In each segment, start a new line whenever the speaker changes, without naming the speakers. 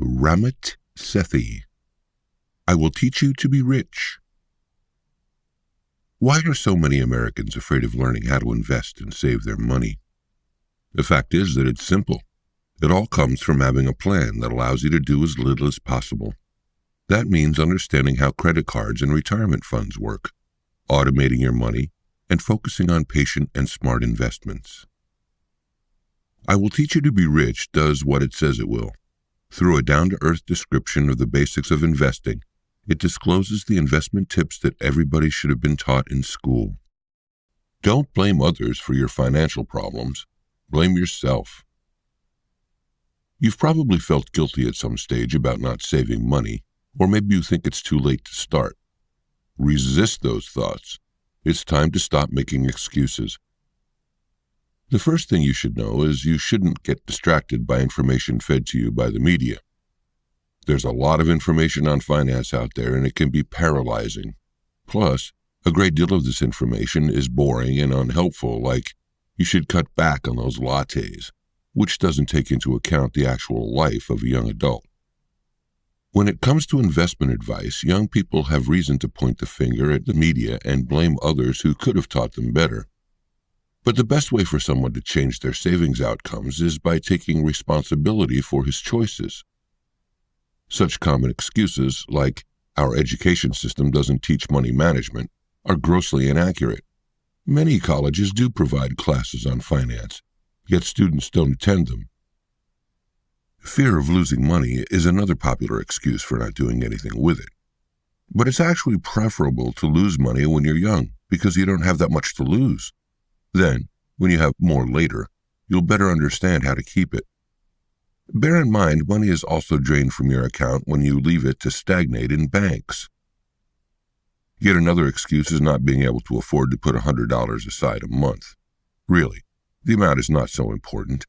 Ramit Sethi. I will teach you to be rich. Why are so many Americans afraid of learning how to invest and save their money? The fact is that it's simple. It all comes from having a plan that allows you to do as little as possible. That means understanding how credit cards and retirement funds work, automating your money, and focusing on patient and smart investments. I Will Teach You to Be Rich does what it says it will. Through a down-to-earth description of the basics of investing, it discloses the investment tips that everybody should have been taught in school. Don't blame others for your financial problems. Blame yourself. You've probably felt guilty at some stage about not saving money, or maybe you think it's too late to start. Resist those thoughts. It's time to stop making excuses. The first thing you should know is you shouldn't get distracted by information fed to you by the media. There's a lot of information on finance out there, and it can be paralyzing. Plus, a great deal of this information is boring and unhelpful, like you should cut back on those lattes, which doesn't take into account the actual life of a young adult. When it comes to investment advice, young people have reason to point the finger at the media and blame others who could have taught them better. But the best way for someone to change their savings outcomes is by taking responsibility for his choices. Such common excuses, like our education system doesn't teach money management, are grossly inaccurate. Many colleges do provide classes on finance, yet students don't attend them. Fear of losing money is another popular excuse for not doing anything with it. But it's actually preferable to lose money when you're young, because you don't have that much to lose. Then, when you have more later, you'll better understand how to keep it. Bear in mind, money is also drained from your account when you leave it to stagnate in banks. Yet another excuse is not being able to afford to put $100 aside a month. Really, the amount is not so important.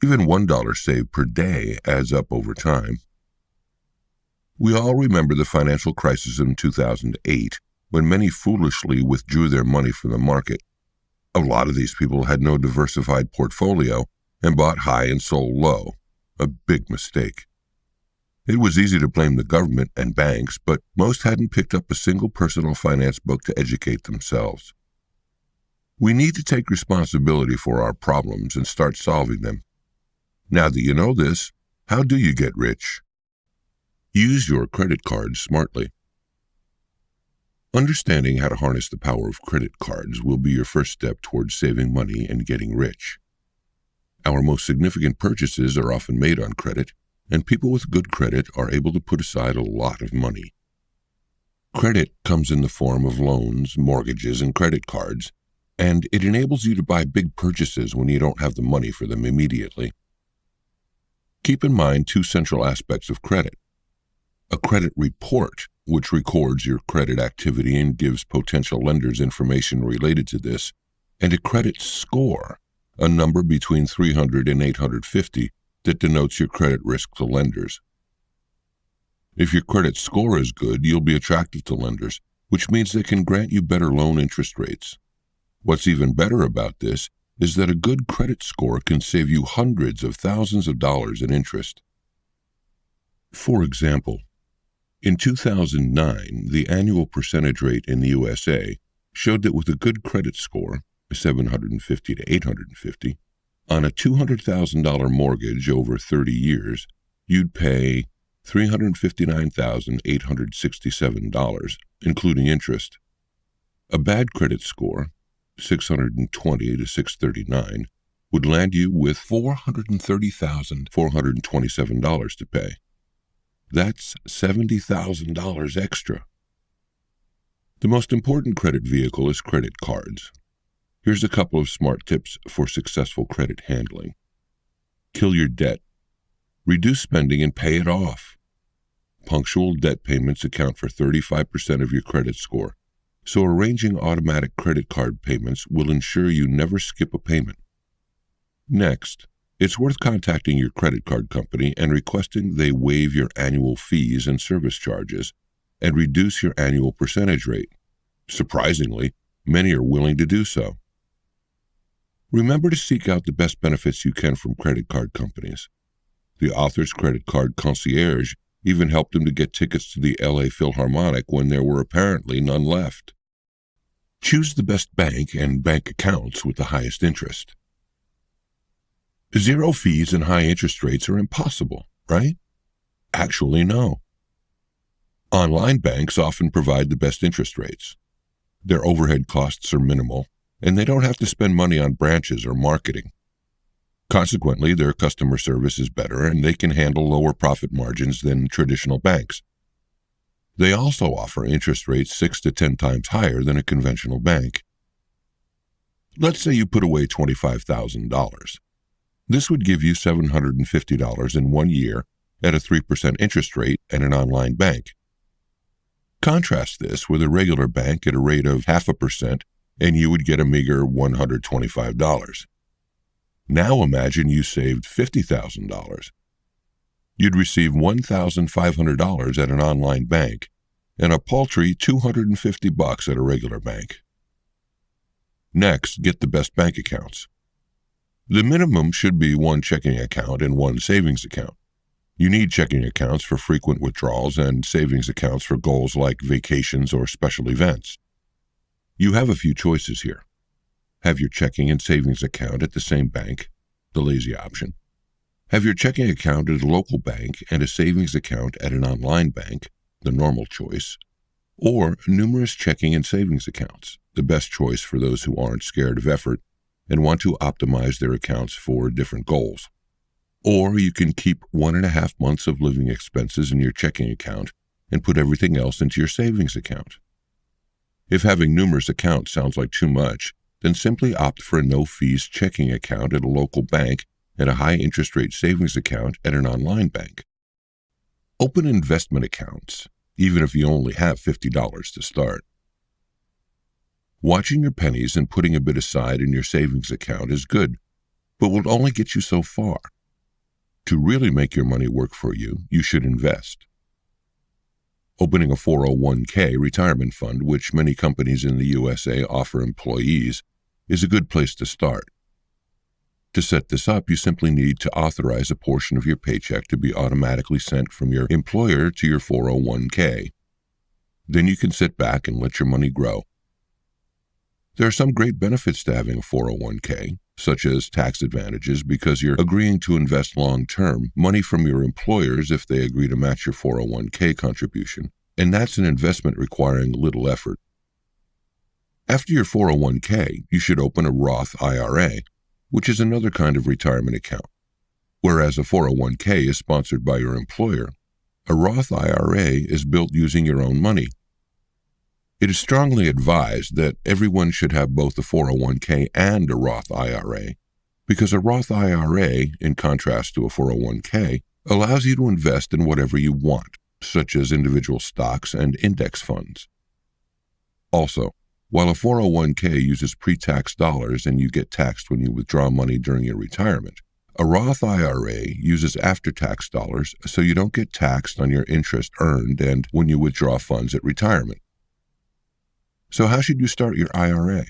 Even $1 saved per day adds up over time. We all remember the financial crisis in 2008, when many foolishly withdrew their money from the market. A lot of these people had no diversified portfolio and bought high and sold low. A big mistake. It was easy to blame the government and banks, but most hadn't picked up a single personal finance book to educate themselves. We need to take responsibility for our problems and start solving them. Now that you know this, how do you get rich? Use your credit cards smartly. Understanding how to harness the power of credit cards will be your first step towards saving money and getting rich. Our most significant purchases are often made on credit, and people with good credit are able to put aside a lot of money. Credit comes in the form of loans, mortgages, and credit cards, and it enables you to buy big purchases when you don't have the money for them immediately. Keep in mind two central aspects of credit: a credit report, which records your credit activity and gives potential lenders information related to this, and a credit score, a number between 300 and 850 that denotes your credit risk to lenders. If your credit score is good, you'll be attractive to lenders, which means they can grant you better loan interest rates. What's even better about this is that a good credit score can save you hundreds of thousands of dollars in interest. For example, in 2009, the annual percentage rate in the USA showed that with a good credit score, 750 to 850, on a $200,000 mortgage over 30 years, you'd pay $359,867, including interest. A bad credit score, 620 to 639, would land you with $430,427 to pay. That's $70,000 extra. The most important credit vehicle is credit cards. Here's a couple of smart tips for successful credit handling. Kill your debt. Reduce spending and pay it off. Punctual debt payments account for 35% of your credit score, so arranging automatic credit card payments will ensure you never skip a payment. Next, it's worth contacting your credit card company and requesting they waive your annual fees and service charges and reduce your annual percentage rate. Surprisingly, many are willing to do so. Remember to seek out the best benefits you can from credit card companies. The author's credit card concierge even helped him to get tickets to the LA Philharmonic when there were apparently none left. Choose the best bank and bank accounts with the highest interest. Zero fees and high interest rates are impossible, right? Actually, no. Online banks often provide the best interest rates. Their overhead costs are minimal, and they don't have to spend money on branches or marketing. Consequently, their customer service is better and they can handle lower profit margins than traditional banks. They also offer interest rates 6 to 10 times higher than a conventional bank. Let's say you put away $25,000. This would give you $750 in 1 year at a 3% interest rate at an online bank. Contrast this with a regular bank at a rate of 0.5%, and you would get a meager $125. Now imagine you saved $50,000. You'd receive $1,500 at an online bank and a paltry $250 at a regular bank. Next, get the best bank accounts. The minimum should be 1 checking account and 1 savings account. You need checking accounts for frequent withdrawals and savings accounts for goals like vacations or special events. You have a few choices here. Have your checking and savings account at the same bank, the lazy option. Have your checking account at a local bank and a savings account at an online bank, the normal choice. Or numerous checking and savings accounts, the best choice for those who aren't scared of effort and want to optimize their accounts for different goals. Or you can keep 1.5 months of living expenses in your checking account and put everything else into your savings account. If having numerous accounts sounds like too much, then simply opt for a no-fees checking account at a local bank and a high-interest rate savings account at an online bank. Open investment accounts, even if you only have $50 to start. Watching your pennies and putting a bit aside in your savings account is good, but will only get you so far. To really make your money work for you, you should invest. Opening a 401k retirement fund, which many companies in the USA offer employees, is a good place to start. To set this up, you simply need to authorize a portion of your paycheck to be automatically sent from your employer to your 401k. Then you can sit back and let your money grow. There are some great benefits to having a 401k, such as tax advantages because you're agreeing to invest long-term money from your employers if they agree to match your 401k contribution, and that's an investment requiring little effort. After your 401k, you should open a Roth IRA, which is another kind of retirement account. Whereas a 401k is sponsored by your employer, a Roth IRA is built using your own money. It is strongly advised that everyone should have both a 401k and a Roth IRA, because a Roth IRA, in contrast to a 401k, allows you to invest in whatever you want, such as individual stocks and index funds. Also, while a 401k uses pre-tax dollars and you get taxed when you withdraw money during your retirement, a Roth IRA uses after-tax dollars so you don't get taxed on your interest earned and when you withdraw funds at retirement. So how should you start your IRA?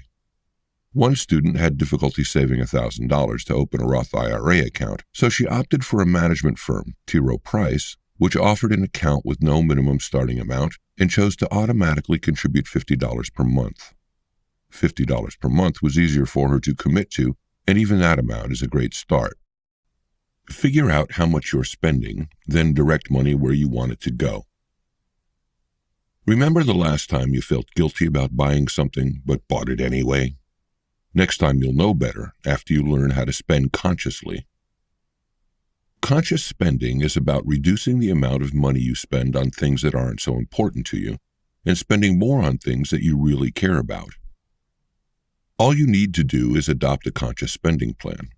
One student had difficulty saving $1,000 to open a Roth IRA account, so she opted for a management firm, T. Rowe Price, which offered an account with no minimum starting amount and chose to automatically contribute $50 per month. $50 per month was easier for her to commit to, and even that amount is a great start. Figure out how much you're spending, then direct money where you want it to go. Remember the last time you felt guilty about buying something but bought it anyway? Next time you'll know better after you learn how to spend consciously. Conscious spending is about reducing the amount of money you spend on things that aren't so important to you and spending more on things that you really care about. All you need to do is adopt a conscious spending plan.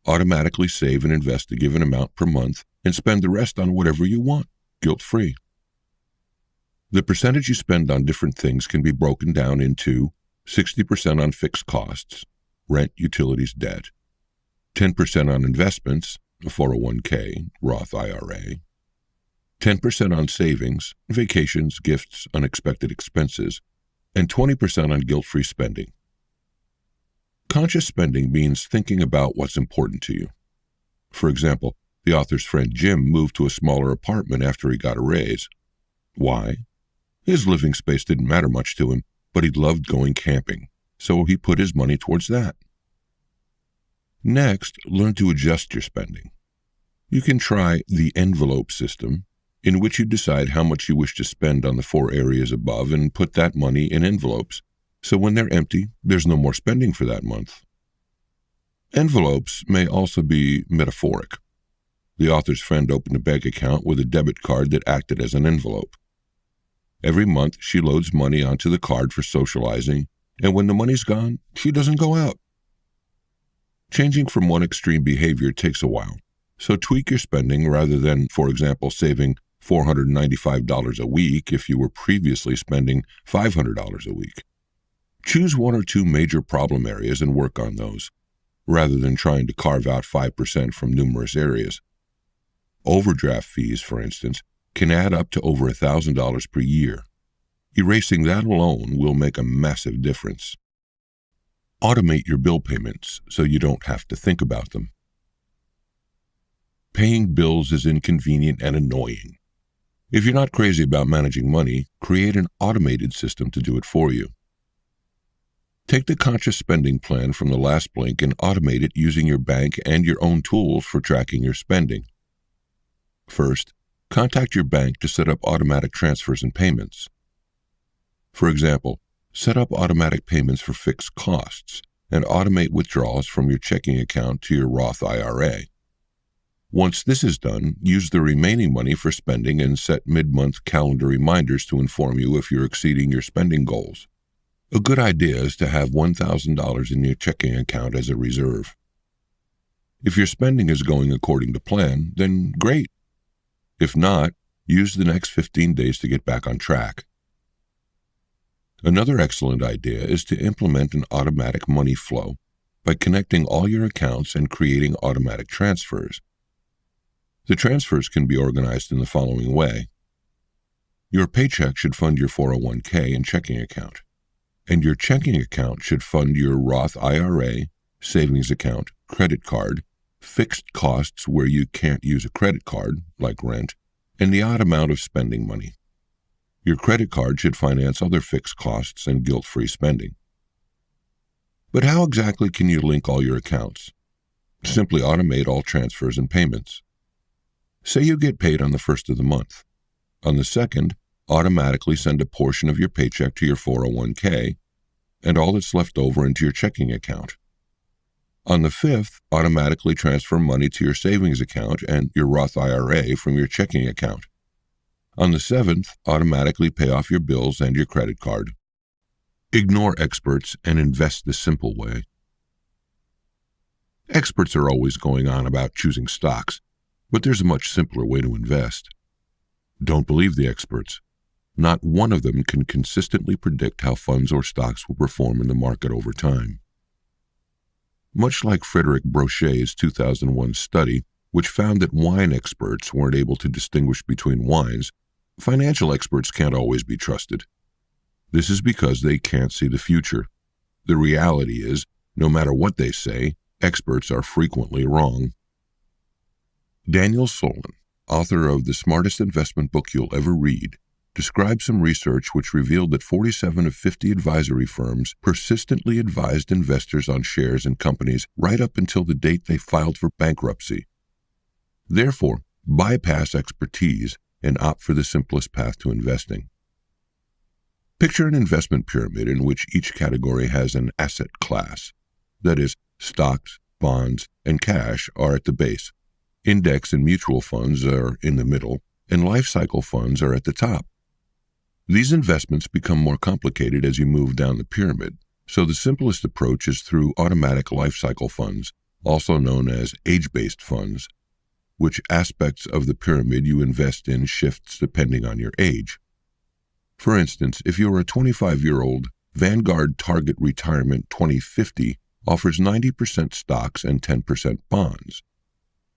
Automatically save and invest a given amount per month and spend the rest on whatever you want, guilt-free. The percentage you spend on different things can be broken down into 60% on fixed costs, rent, utilities, debt, 10% on investments, a 401k, Roth IRA, 10% on savings, vacations, gifts, unexpected expenses, and 20% on guilt-free spending. Conscious spending means thinking about what's important to you. For example, The author's friend Jim moved to a smaller apartment after he got a raise. Why? His living space didn't matter much to him, but he loved going camping, so he put his money towards that. Next, learn to adjust your spending. You can try the envelope system, in which you decide how much you wish to spend on the 4 areas above and put that money in envelopes, so when they're empty, there's no more spending for that month. Envelopes may also be metaphoric. The author's friend opened a bank account with a debit card that acted as an envelope. Every month, she loads money onto the card for socializing, and when the money's gone, she doesn't go out. Changing from one extreme behavior takes a while, so tweak your spending rather than, for example, saving $495 a week if you were previously spending $500 a week. Choose 1 or 2 major problem areas and work on those, rather than trying to carve out 5% from numerous areas. Overdraft fees, for instance, can add up to over $1,000 per year. Erasing that alone will make a massive difference. Automate your bill payments so you don't have to think about them. Paying bills is inconvenient and annoying. If you're not crazy about managing money, create an automated system to do it for you. Take the conscious spending plan from the last link and automate it using your bank and your own tools for tracking your spending. First, contact your bank to set up automatic transfers and payments. For example, set up automatic payments for fixed costs and automate withdrawals from your checking account to your Roth IRA. Once this is done, use the remaining money for spending and set mid-month calendar reminders to inform you if you're exceeding your spending goals. A good idea is to have $1,000 in your checking account as a reserve. If your spending is going according to plan, then great. If not, use the next 15 days to get back on track. Another excellent idea is to implement an automatic money flow by connecting all your accounts and creating automatic transfers. The transfers can be organized in the following way. Your paycheck should fund your 401k and checking account, and your checking account should fund your Roth IRA, savings account, credit card, fixed costs where you can't use a credit card, like rent, and the odd amount of spending money. Your credit card should finance other fixed costs and guilt-free spending. But how exactly can you link all your accounts? Simply automate all transfers and payments. Say you get paid on the 1st of the month. On the 2nd, automatically send a portion of your paycheck to your 401k and all that's left over into your checking account. On the 5th, automatically transfer money to your savings account and your Roth IRA from your checking account. On the 7th, automatically pay off your bills and your credit card. Ignore experts and invest the simple way. Experts are always going on about choosing stocks, but there's a much simpler way to invest. Don't believe the experts. Not one of them can consistently predict how funds or stocks will perform in the market over time. Much like Frederick Brochet's 2001 study, which found that wine experts weren't able to distinguish between wines, financial experts can't always be trusted. This is because they can't see the future. The reality is, no matter what they say, experts are frequently wrong. Daniel Solon, author of The Smartest Investment Book You'll Ever Read, described some research which revealed that 47 of 50 advisory firms persistently advised investors on shares in companies right up until the date they filed for bankruptcy. Therefore, bypass expertise and opt for the simplest path to investing. Picture an investment pyramid in which each category has an asset class. That is, stocks, bonds, and cash are at the base. Index and mutual funds are in the middle, and life cycle funds are at the top. These investments become more complicated as you move down the pyramid, so the simplest approach is through automatic life cycle funds, also known as age-based funds. Which aspects of the pyramid you invest in shifts depending on your age. For instance, if you are a 25-year-old, Vanguard Target Retirement 2050 offers 90% stocks and 10% bonds.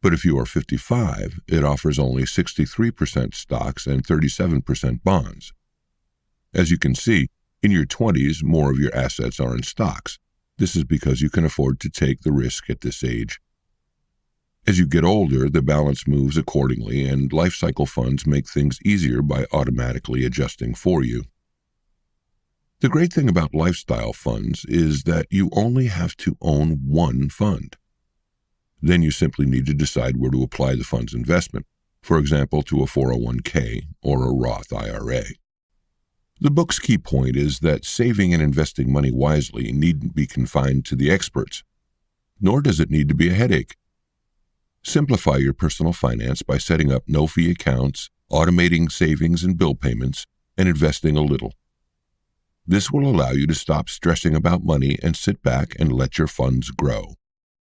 But if you are 55, it offers only 63% stocks and 37% bonds. As you can see, in your 20s, more of your assets are in stocks. This is because you can afford to take the risk at this age. As you get older, the balance moves accordingly, and life cycle funds make things easier by automatically adjusting for you. The great thing about lifestyle funds is that you only have to own one fund. Then you simply need to decide where to apply the fund's investment, for example, to a 401k or a Roth IRA. The book's key point is that saving and investing money wisely needn't be confined to the experts, nor does it need to be a headache. Simplify your personal finance by setting up no-fee accounts, automating savings and bill payments, and investing a little. This will allow you to stop stressing about money and sit back and let your funds grow.